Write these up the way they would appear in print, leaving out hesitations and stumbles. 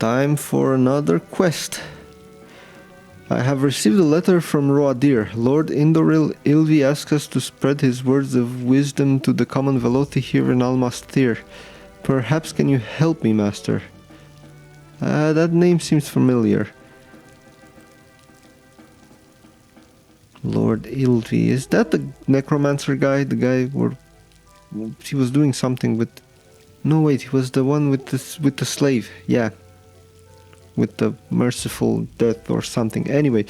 Time for another quest. I have received a letter from Roadir. Lord Indoril Ilvi asks us to spread his words of wisdom to the common Velothi here in Almas Thirr. Perhaps can you help me, master? That name seems familiar. Lord Ilvi, is that the necromancer guy? The guy where he was doing something with... No, wait, he was the one with the slave. Yeah. With the merciful death or something. Anyway,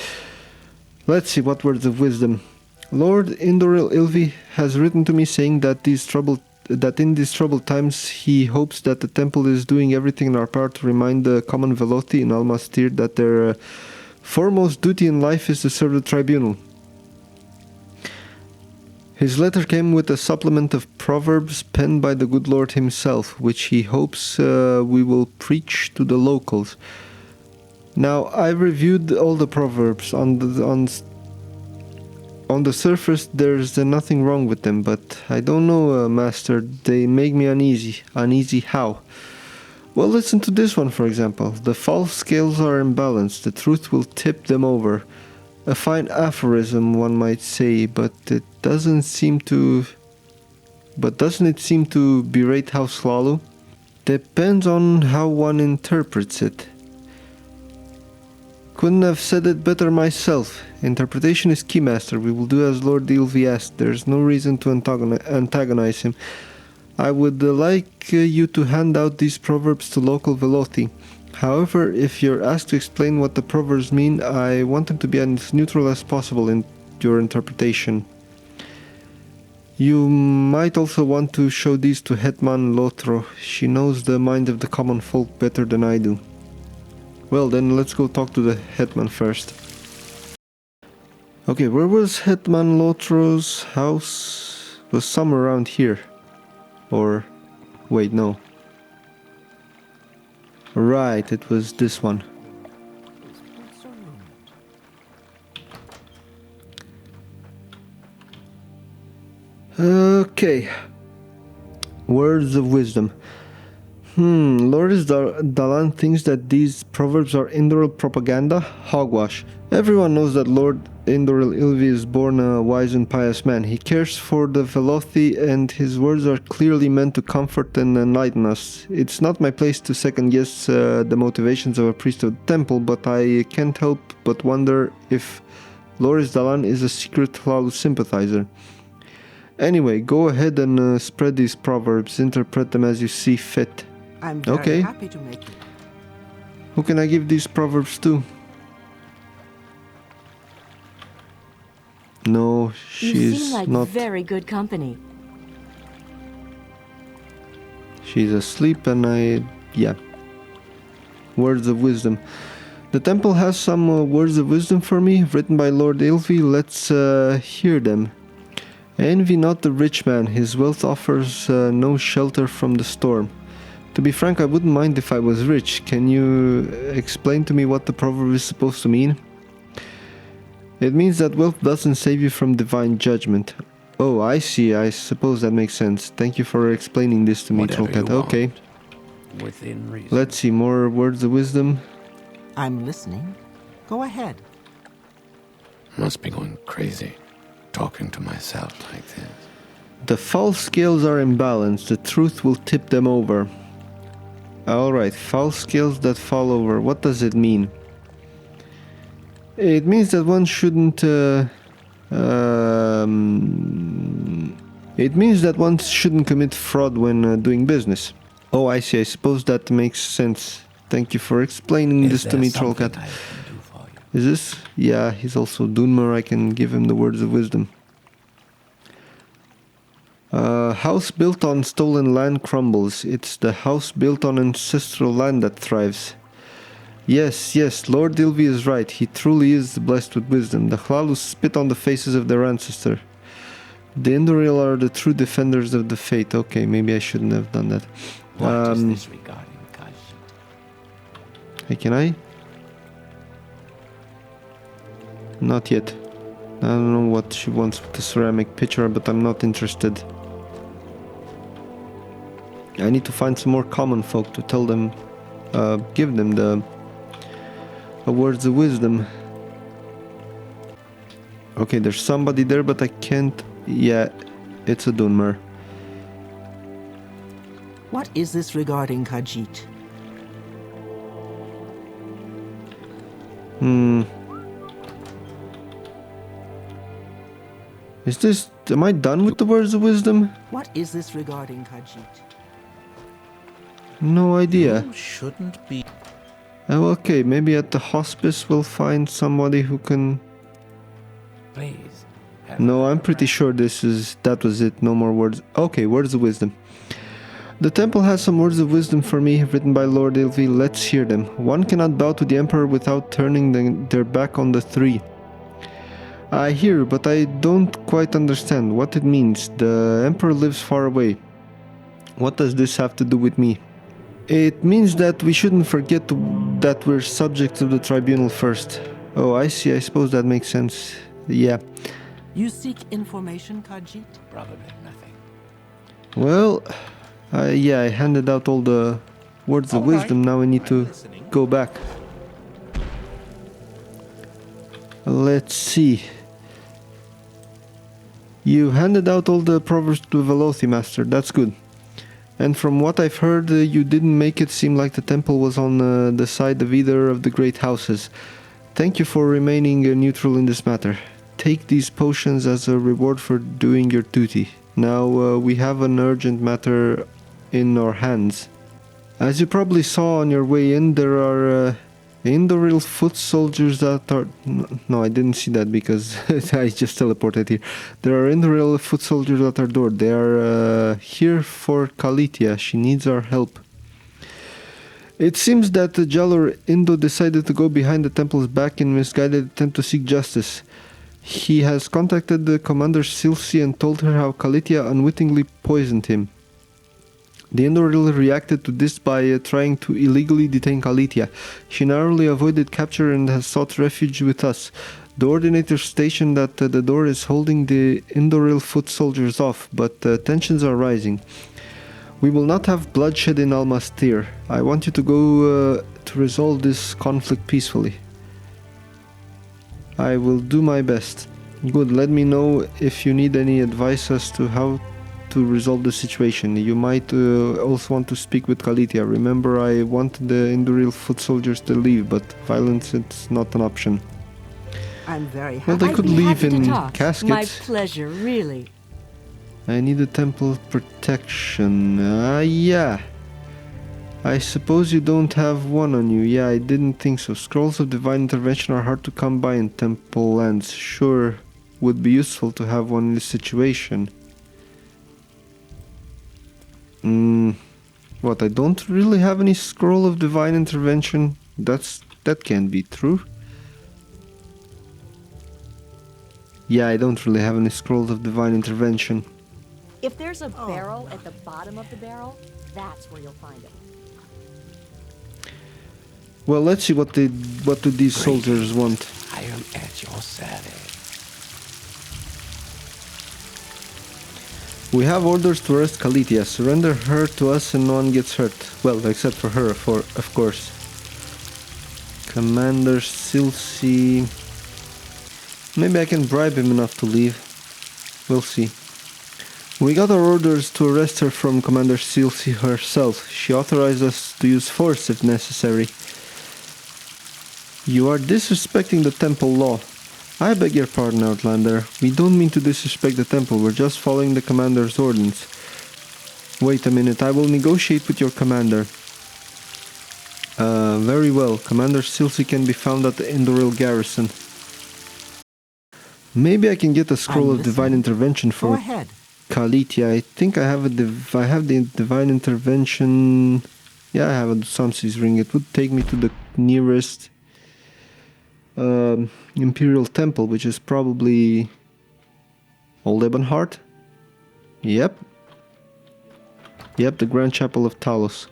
let's see what words of wisdom. Lord Indoril Ilvi has written to me saying that in these troubled times he hopes that the temple is doing everything in our power to remind the common Velothi in Almas Thirr that their foremost duty in life is to serve the Tribunal. His letter came with a supplement of Proverbs penned by the good Lord himself, which he hopes we will preach to the locals. Now, I reviewed all the Proverbs. On the surface, there's nothing wrong with them, but I don't know, Master. They make me uneasy. Uneasy how? Well, listen to this one, for example. The false scales are imbalanced. The truth will tip them over. A fine aphorism, one might say, but doesn't it seem to berate House Hlaalu? Depends on how one interprets it. Couldn't have said it better myself. Interpretation is key, Master. We will do as Lord Ilvi asked. There's no reason to antagonize him. I would like you to hand out these proverbs to local Velothi. However, if you're asked to explain what the proverbs mean, I want them to be as neutral as possible in your interpretation. You might also want to show these to Hetman Lothro. She knows the mind of the common folk better than I do. Well, then let's go talk to the Hetman first. Okay, where was Hetman Lothro's house? It was somewhere around here. Or... wait, no. Right, it was this one. Okay. Words of wisdom. Lord Dalan thinks that these proverbs are Indoril propaganda? Hogwash. Everyone knows that Lord Indoril Ilvi is born a wise and pious man. He cares for the Velothi and his words are clearly meant to comfort and enlighten us. It's not my place to second guess the motivations of a priest of the temple, but I can't help but wonder if Loris Dalan is a secret Hlaalu sympathizer. Anyway, go ahead and spread these proverbs, interpret them as you see fit. I'm very happy to make it. Who can I give these proverbs to? No, she's you seem like not. Very good company. She's asleep and yeah. Words of wisdom. The temple has some words of wisdom for me, written by Lord Ilvi. Let's hear them. Envy not the rich man, his wealth offers no shelter from the storm. To be frank, I wouldn't mind if I was rich. Can you explain to me what the proverb is supposed to mean? It means that wealth doesn't save you from divine judgment. Oh, I see. I suppose that makes sense. Thank you for explaining this to me, Trollcat. Okay. Within reason. Let's see, more words of wisdom. I'm listening. Go ahead. Must be going crazy, talking to myself like this. The false scales are imbalanced. The truth will tip them over. Alright, false scales that fall over. What does it mean? It means that one shouldn't... it means that one shouldn't commit fraud when doing business. Oh, I see. I suppose that makes sense. Thank you for explaining this to me, Trollcat. Is this? Yeah, he's also Dunmer. I can give him the words of wisdom. House built on stolen land crumbles. It's the house built on ancestral land that thrives. Yes, Lord Ilvi is right. He truly is blessed with wisdom. The Hlaalu spit on the faces of their ancestor. The Indoril are the true defenders of the faith. Okay, maybe I shouldn't have done that. What is this regarding Calitia? Hey, can I? Not yet. I don't know what she wants with the ceramic pitcher, but I'm not interested. I need to find some more common folk to tell them give them the words of wisdom. Okay, there's somebody there, but I can't... Yeah, it's a Dunmer. What is this regarding Khajiit? Is this... Am I done with the words of wisdom? What is this regarding Khajiit? No idea. You shouldn't be. Oh, okay, maybe at the hospice we'll find somebody who can... Please. No, I'm pretty sure that was it. No more words. Okay, words of wisdom. The temple has some words of wisdom for me, written by Lord Ilvi. Let's hear them. One cannot bow to the Emperor without turning their back on the three. I hear, but I don't quite understand what it means. The Emperor lives far away. What does this have to do with me? It means that we shouldn't forget that we're subject to the Tribunal first. Oh, I see. I suppose that makes sense. Yeah. You seek information, Khajiit? Probably nothing. Well, yeah, I handed out all the words of wisdom. Now I need to go back. Let's see. You handed out all the Proverbs to Velothi, Master. That's good. And from what I've heard, you didn't make it seem like the temple was on the side of either of the great houses. Thank you for remaining neutral in this matter. Take these potions as a reward for doing your duty. Now we have an urgent matter in our hands. As you probably saw on your way in, there are Indoril foot soldiers that are... No, I didn't see that because I just teleported here. There are Indoril foot soldiers at our door. They are here for Calitia. She needs our help. It seems that Jalur Indo decided to go behind the temple's back in misguided attempt to seek justice. He has contacted the Commander Silsi and told her how Calitia unwittingly poisoned him. The Indoril reacted to this by trying to illegally detain Calitia. She narrowly avoided capture and has sought refuge with us. The Ordinator stationed at the door is holding the Indoril foot soldiers off, but tensions are rising. We will not have bloodshed in Almas Thirr. I want you to go to resolve this conflict peacefully. I will do my best. Good, let me know if you need any advice as to how to resolve the situation. You might also want to speak with Calitia. Remember, I wanted the Indoril foot soldiers to leave, but violence is not an option. I'm very happy. Well, they could leave in caskets. My pleasure, really. I need a temple protection. Yeah. I suppose you don't have one on you. Yeah, I didn't think so. Scrolls of divine intervention are hard to come by in temple lands. Sure, would be useful to have one in this situation. What, I don't really have any scroll of divine intervention? That can't be true. Yeah, I don't really have any scrolls of divine intervention. If there's a barrel at the bottom of the barrel, that's where you'll find it. Well, let's see what do these soldiers want. I am at your service. We have orders to arrest Calitia. Surrender her to us and no one gets hurt. Well, except for her, of course. Commander Silsi... Maybe I can bribe him enough to leave. We'll see. We got our orders to arrest her from Commander Silsi herself. She authorized us to use force if necessary. You are disrespecting the temple law. I beg your pardon, Outlander. We don't mean to disrespect the temple, we're just following the commander's ordinance. Wait a minute, I will negotiate with your commander. Very well. Commander Silsi can be found at the Indoril garrison. Maybe I can get a scroll of divine intervention for Calitia. I think I have the divine intervention. Yeah, I have a Samsi's ring. It would take me to the nearest Imperial Temple, which is probably Old Ebonheart. Yep, the Grand Chapel of Talos.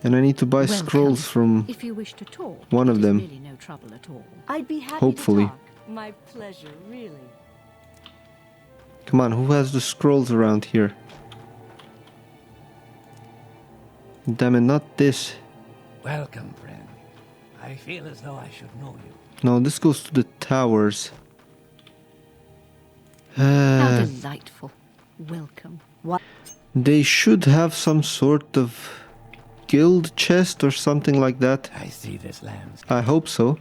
And I need to buy scrolls from if you wish to talk, one of them. really no trouble at all. I'd be happy Hopefully. to talk. My pleasure, really. Come on, who has the scrolls around here? Damn it, not this. Welcome, friend. I feel as though I should know you. No, this goes to the towers. How delightful. Welcome. What? They should have some sort of guild chest or something like that. I see this landscape. I hope so.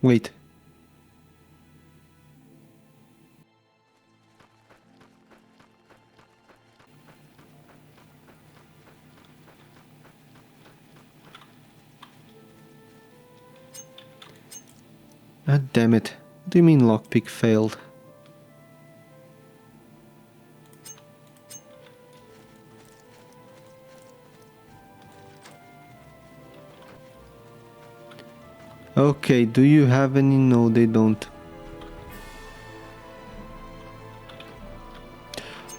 Wait. Ah, damn it. What do you mean lockpick failed? Okay, do you have any? No, they don't.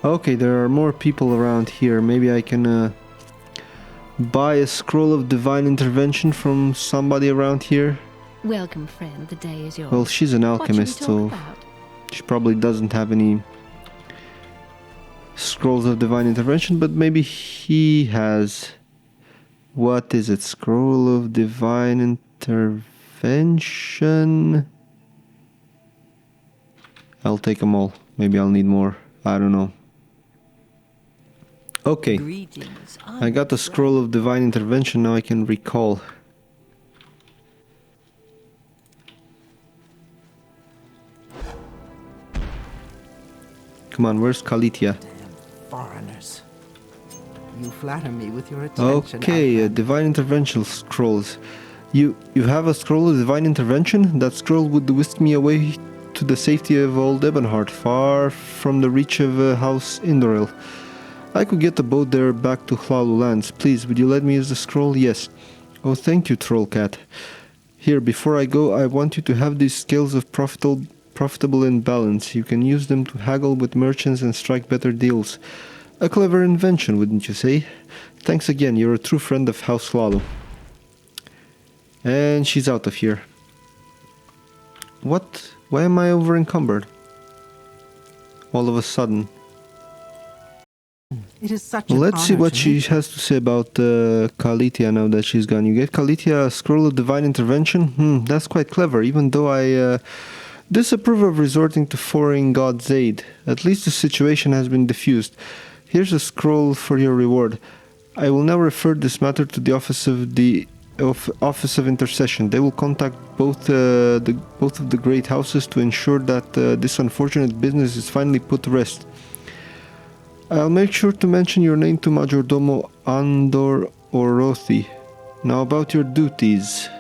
Okay, there are more people around here. Maybe I can buy a scroll of divine intervention from somebody around here. Welcome, friend. The day is yours. Well, she's an What should we alchemist, talk so about? she probably doesn't have any scrolls of divine intervention, but maybe he has. What is it? Scroll of divine intervention? I'll take them all. Maybe I'll need more. I don't know. Okay, Greetings. I got the scroll of divine intervention. Now I can recall. Come on, where's Calitia? Foreigners. You flatter me with your attention. Okay, Alma. divine intervention scrolls. You have a scroll of divine intervention? That scroll would whisk me away to the safety of old Ebonheart, far from the reach of House Indoril. I could get the boat there back to Hlaalu lands. Please, would you let me use the scroll? Yes. Oh, thank you, Trollcat. Here, before I go, I want you to have these scales of profitable in balance. You can use them to haggle with merchants and strike better deals. A clever invention, wouldn't you say? Thanks again, you're a true friend of House Hlaalu. And she's out of here. What? Why am I over encumbered? All of a sudden. It is such an Let's see honor what to she meet you. has to say about Calitia now that she's gone. You get Calitia a scroll of divine intervention? That's quite clever, even though I disapprove of resorting to foreign god's aid. At least the situation has been diffused. Here's a scroll for your reward. I will now refer this matter to the Office of Intercession. They will contact both of the great houses to ensure that this unfortunate business is finally put to rest. I'll make sure to mention your name to Majordomo Andor Orothi. Now about your duties.